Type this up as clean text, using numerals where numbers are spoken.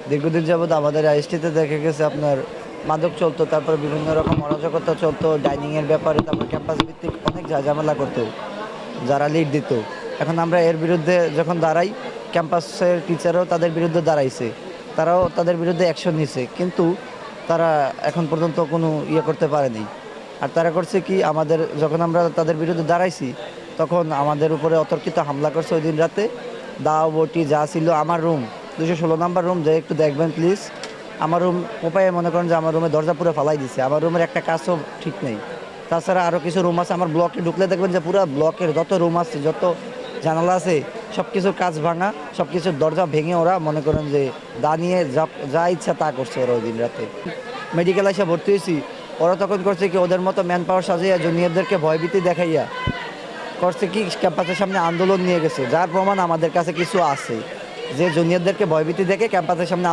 দীর্ঘদিন যাবৎ আমাদের আইএসটিতে দেখা গেছে আপনার মাদক চলতো, তারপর বিভিন্ন রকম অরাজকতা চলতো, ডাইনিংয়ের ব্যাপারে, তারপর ক্যাম্পাস ভিত্তিক অনেক ঝামেলা করতো যারা লিড দিত। এখন আমরা এর বিরুদ্ধে যখন দাঁড়াই, ক্যাম্পাসের টিচাররাও তাদের বিরুদ্ধে দাঁড়াইছে, তারাও তাদের বিরুদ্ধে অ্যাকশন নিছে, কিন্তু তারা এখন পর্যন্ত কোনো ইয়ে করতে পারেনি। আর তারা করছে কি, আমাদের যখন আমরা তাদের বিরুদ্ধে দাঁড়াইছি তখন আমাদের উপরে অতর্কিত হামলা করছে ওই দিন রাতে। দাও বটি যা ছিল, আমার রুম 216 নাম্বার রুম, যে একটু দেখবেন প্লিজ। আমার রুম উপায়ে মনে করেন যে আমার রুমে দরজা পুরো ফালাই দিছে, আমার রুমের একটা কাজও ঠিক নেই। তাছাড়া আরও কিছু রুম আছে, আমার ব্লকে ঢুকলে দেখবেন যে পুরো ব্লকের যত রুম আছে, যত জানালা আছে, সব কিছুর কাজ ভাঙা, সব কিছুর দরজা ভেঙে ওরা মনে করেন যে দা নিয়ে যা ইচ্ছা তা করছে ওরা ওই দিন রাতে। মেডিকেল এসে ভর্তি হয়েছি, ওরা তখন করছে কি, ওদের মতো ম্যান পাওয়ার সাজিয়ে জুনিয়রদেরকে ভয়ভীতি দেখাইয়া করছে কি, ক্যাম্পাসের সামনে আন্দোলন নিয়ে গেছে, যার প্রমাণ আমাদের কাছে কিছু আছে, যে জুনিয়রদেরকে ভয়ভীতি দেখে ক্যাম্পাসের সামনে